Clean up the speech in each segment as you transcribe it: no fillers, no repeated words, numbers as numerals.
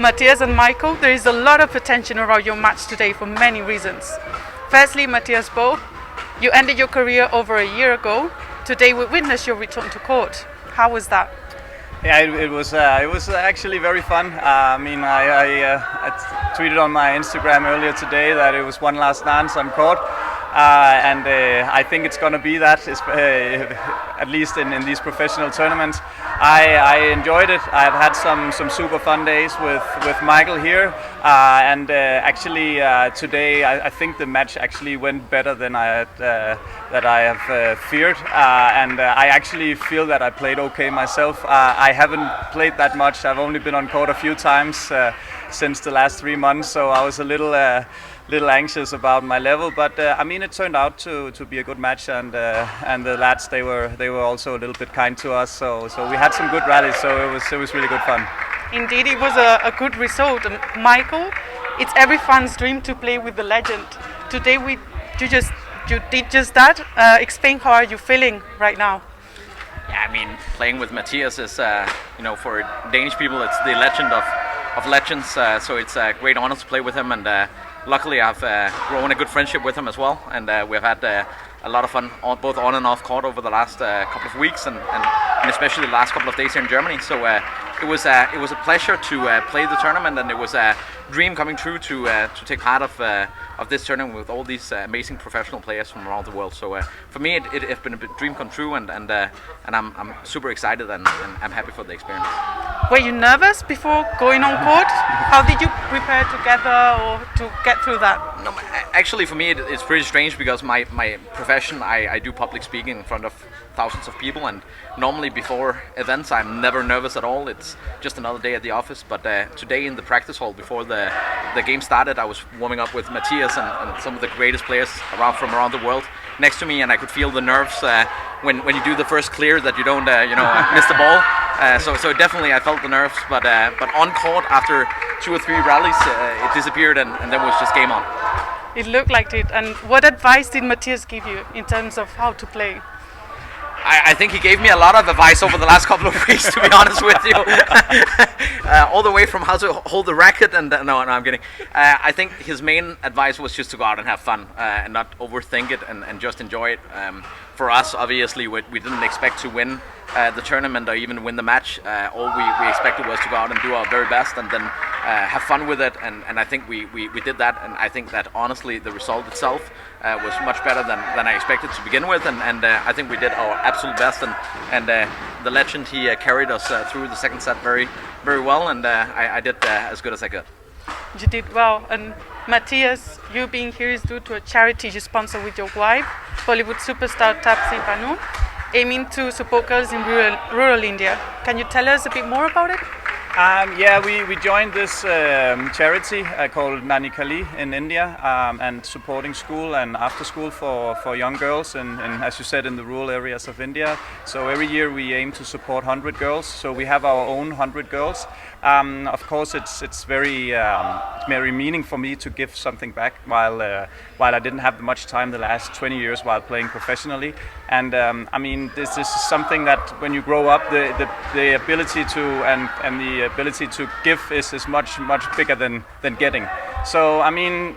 Matthias and Michael, there is a lot of attention around your match today for many reasons. Firstly, Mathias Boe, you ended your career over a year ago. Today we witnessed your return to court. How was that? Yeah, it was actually very fun. I tweeted on my Instagram earlier today that it was one last dance on court. And I think it's going to be that, at least in these professional tournaments. I enjoyed it. I've had some super fun days with Michael here, and actually today I think the match actually went better than I have feared, and I actually feel that I played okay myself. I haven't played that much. I've only been on court a few times since the last 3 months, so I was a little anxious about my level, but it turned out to be a good match, and the lads they were also a little bit kind to us, so we had some good rallies, so it was really good fun. Indeed, it was a good result. Michael, it's every fan's dream to play with the legend. Today you did just that. Explain, how are you feeling right now? Yeah, playing with Matthias is for Danish people it's the legend of legends, so it's a great honor to play with him, and luckily I've grown a good friendship with him as well, and we've had a lot of fun both on and off court over the last couple of weeks, and especially the last couple of days here in Germany. So it was a pleasure to play the tournament, and it was a dream coming true to take part of this tournament with all these amazing professional players from around the world. So for me it has been a dream come true, and I'm super excited, and I'm happy for the experience. Were you nervous before going on court? How did you prepare together or to get through that? No, actually for me it's pretty strange, because my profession, I do public speaking in front of thousands of people, and normally before events I'm never nervous at all. It's just another day at the office, but today in the practice hall before the game started, I was warming up with Matthias and some of the greatest players from around the world next to me, and I could feel the nerves when you do the first clear that you don't miss the ball. So definitely I felt the nerves, but on court after 2 or 3 rallies it disappeared, and then it was just game on. It looked like it. And what advice did Matthias give you in terms of how to play? I think he gave me a lot of advice over the last couple of weeks, to be honest with you. All the way from how to hold the racket, and no, I'm kidding. I think his main advice was just to go out and have fun, and not overthink it, and just enjoy it. For us, obviously, we didn't expect to win the tournament or even win the match. All we expected was to go out and do our very best, and then have fun with it, and I think we did that, and I think that honestly the result itself was much better than I expected to begin with, and I think we did our absolute best, and the legend, he carried us through the second set very, very well, and I did as good as I could. You did well. And Matthias, you being here is due to a charity you sponsor with your wife, Bollywood superstar Tapsi Pannu, aiming to support girls in rural India. Can you tell us a bit more about it? We joined this charity called Nani Kali in India, and supporting school and after school for young girls, and as you said, in the rural areas of India. So every year we aim to support 100 girls. So we have our own 100 girls. Of course, it's very meaning for me to give something back while I didn't have much time the last 20 years while playing professionally. And this is something that when you grow up, the ability to and the ability to give is much bigger than getting. So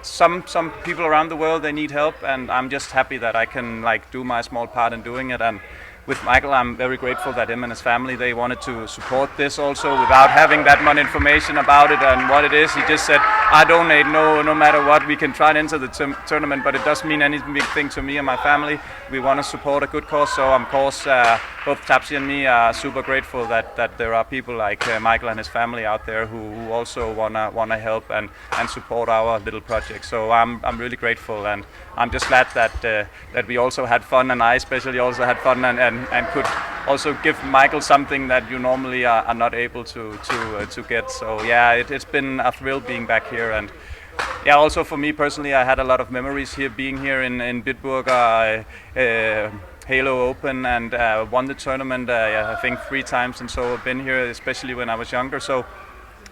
some people around the world, they need help, and I'm just happy that I can do my small part in doing it. And with Michael, I'm very grateful that him and his family, they wanted to support this also without having that much information about it and what it is. He just said, I donate no matter what, we can try to enter the tournament, but it doesn't mean any big thing to me and my family. We want to support a good cause, so of course both Tapsi and me are super grateful that there are people like Michael and his family out there who also wanna help and support our little project. So I'm really grateful, and I'm just glad that we also had fun, and I especially also had fun and could also give Michael something that you normally are not able to get. So yeah, it's been a thrill being back here, and yeah, also for me personally, I had a lot of memories here, being here in Bitburg, Hylo Open, and won the tournament I think 3 times, and so I've been here especially when I was younger. So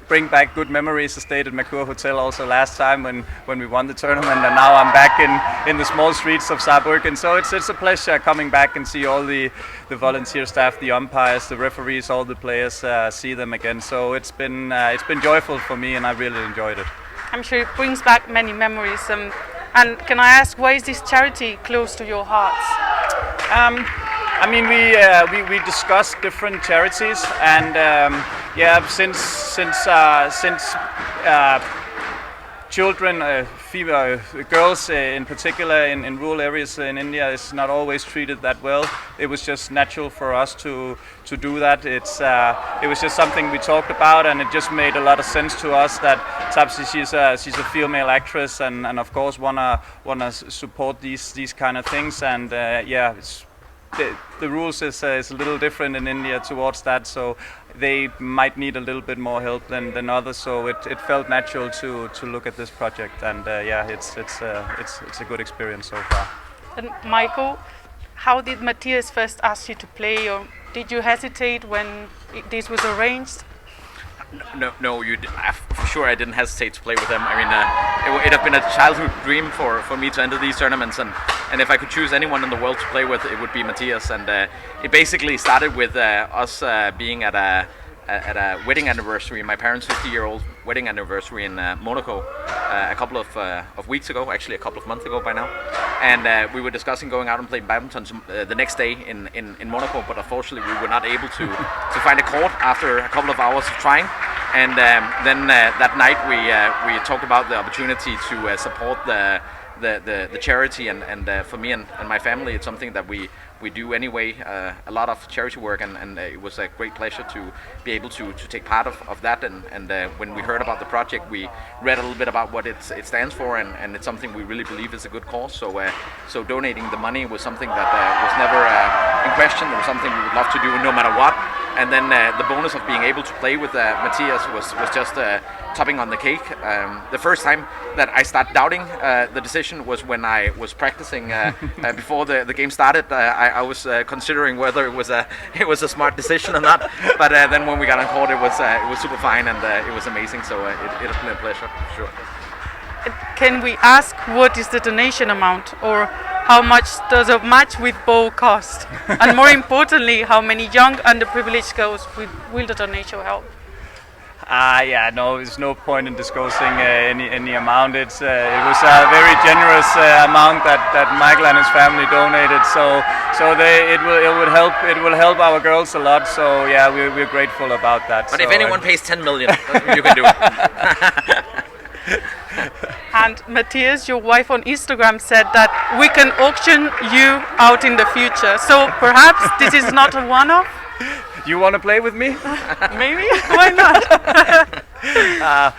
bring back good memories. I stayed at Mercure Hotel also last time when we won the tournament, and now I'm back in the small streets of Saarbrücken. So it's a pleasure coming back and see all the volunteer staff, the umpires, the referees, all the players, see them again. So it's been joyful for me, and I really enjoyed it. I'm sure it brings back many memories. And can I ask, why is this charity close to your hearts? I mean, we discussed different charities, and since children, female girls in particular in rural areas in India is not always treated that well. It was just natural for us to do that. It was just something we talked about, and it just made a lot of sense to us that Tapsi, she's a female actress, and of course wanna support these kind of things, and the rules is a little different in India towards that, so they might need a little bit more help than others. So it felt natural to look at this project, and it's a good experience so far. And Michael, how did Matthias first ask you to play, or did you hesitate when this was arranged? No, for sure I didn't hesitate to play with them. I mean, it had been a childhood dream for me to enter these tournaments, and if I could choose anyone in the world to play with, it would be Matthias. And it basically started with us being at a wedding anniversary, my parents' 50-year-old wedding anniversary in Monaco a couple of weeks ago, actually a couple of months ago by now. And we were discussing going out and playing badminton the next day in Monaco, but unfortunately we were not able to find a court after a couple of hours of trying. And then that night we talked about the opportunity to support the charity, and for me and my family, it's something that we do anyway, a lot of charity work, and it was a great pleasure to be able to take part of that. And when we heard about the project, we read a little bit about what it stands for, and it's something we really believe is a good cause. So donating the money was something that was never in question. It was something we would love to do no matter what. And then the bonus of being able to play with Matthias was just topping on the cake. The first time that I started doubting the decision was when I was practicing before the game started. I was considering whether it was a smart decision or not. But then when we got on court, it was super fine, and it was amazing. So it has been a pleasure, for sure. Can we ask what is the donation amount, or how much does a match with Boe cost? And more importantly, how many young underprivileged girls will the donation help? No, there's no point in discussing any amount. It was a very generous amount that Michael and his family donated. So it will help our girls a lot. So yeah, we're grateful about that. But if anyone pays 10 million, you can do it. And Matthias, your wife on Instagram said that we can auction you out in the future. So perhaps this is not a one-off? You want to play with me? Maybe. Why not?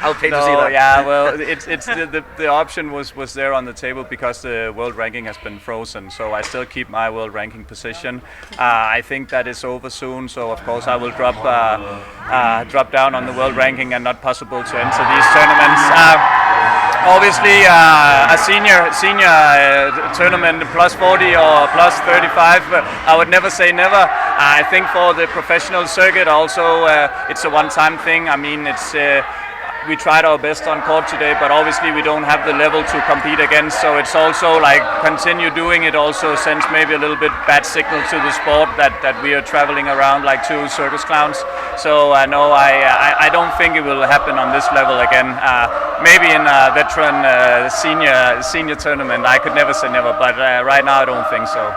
I'll pay to see that. Yeah, well, the option was there on the table because the world ranking has been frozen. So I still keep my world ranking position. I think that is over soon. So of course I will drop down on the world ranking and not possible to enter these tournaments. Obviously, a senior tournament plus 40 or plus 35, I would never say never. I think for the professional circuit also, it's a one-time thing. I mean, we tried our best on court today, but obviously we don't have the level to compete against. So it's also like continue doing it also sends maybe a little bit bad signal to the sport that we are traveling around like two circus clowns. So no, I don't think it will happen on this level again. Maybe in a veteran senior tournament, I could never say never, but right now I don't think so.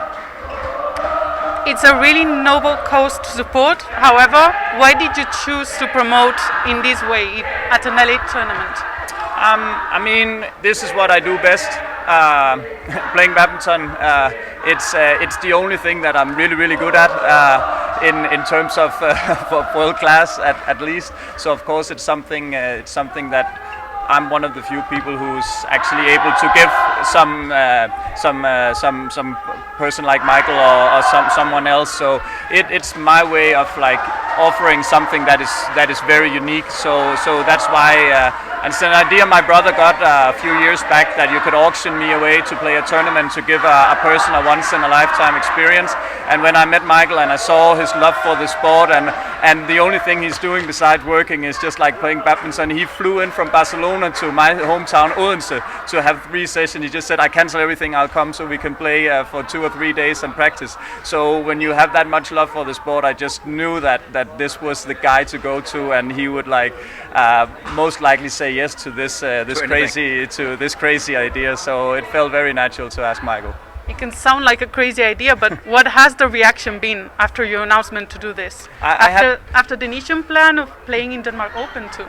It's a really noble cause to support. However, why did you choose to promote in this way at an elite tournament? I mean, this is what I do best. Playing badminton. It's the only thing that I'm really good at in terms of world class at least. So of course it's something that I'm one of the few people who's actually able to give some person like Michael or someone else. So it's my way of like offering something that is very unique. So that's why. And it's an idea my brother got a few years back that you could auction me away to play a tournament to give a person a once-in-a-lifetime experience. And when I met Michael and I saw his love for the sport and and the only thing he's doing besides working is just like playing badminton. He flew in from Barcelona to my hometown Odense to have 3 sessions. He just said, I cancel everything, I'll come so we can play for 2 or 3 days and practice. So when you have that much love for the sport, I just knew that this was the guy to go to, and he would like most likely say yes to this crazy idea. So it felt very natural to ask Michael. It can sound like a crazy idea, but what has the reaction been after your announcement to do this? After the initial plan of playing in Denmark Open too?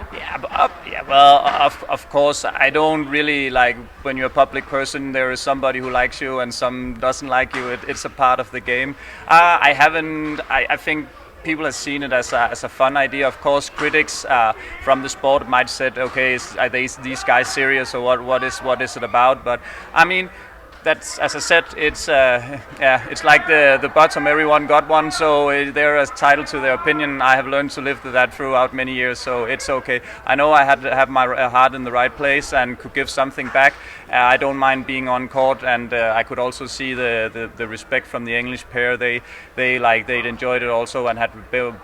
Of course, I don't really like when you're a public person. There is somebody who likes you and some doesn't like you. It's a part of the game. I think people have seen it as a fun idea. Of course, critics from the sport might said, okay, are these guys serious, or what is it about? But I mean, that's, as I said, it's like the bottom, everyone got one, so they're entitled to their opinion. I have learned to live with that throughout many years, so it's okay. I know I had to have my heart in the right place and could give something back. I don't mind being on court, and I could also see the respect from the English pair. They enjoyed it also and had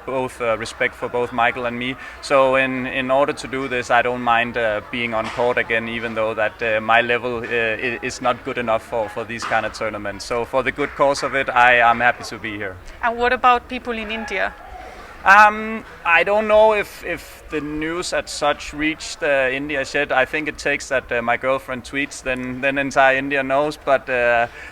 both respect for both Michael and me. So in order to do this, I don't mind being on court again, even though that my level is not good enough for these kind of tournaments. So for the good cause of it, I'm happy to be here. And what about people in India? I don't know if the news as such reached India yet. I think it takes that my girlfriend tweets, then entire India knows. But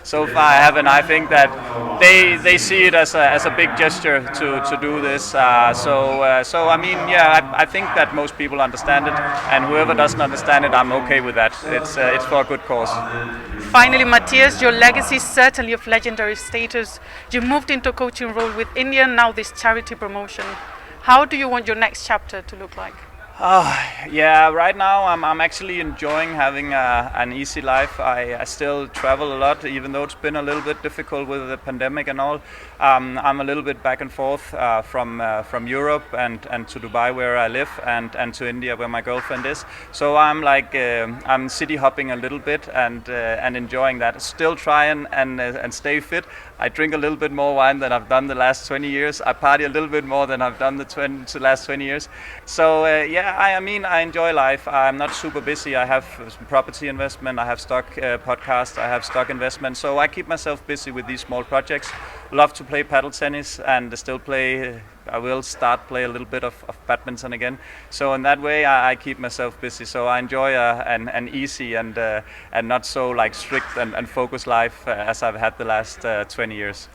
so far I haven't. I think that they see it as a big gesture to do this. So I mean, yeah, I think that most people understand it, and whoever doesn't understand it, I'm okay with that. It's for a good cause. Finally, Matthias, your legacy is certainly of legendary status. You moved into a coaching role with India, now this charity promotion. How do you want your next chapter to look like? Yeah, right now I'm actually enjoying having an easy life. I still travel a lot, even though it's been a little bit difficult with the pandemic and all. I'm a little bit back and forth from Europe and to Dubai, where I live, and to India, where my girlfriend is. So I'm city hopping a little bit and enjoying that. Still trying and stay fit. I drink a little bit more wine than I've done the last 20 years. I party a little bit more than I've done the last 20 years. So I mean, I enjoy life. I'm not super busy. I have some property investment, I have stock podcast, I have stock investment. So I keep myself busy with these small projects. Love to play paddle tennis and still play. I will play a little bit of badminton again. So in that way, I keep myself busy. So I enjoy an easy and not so like strict and focused life as I've had the last 20 years.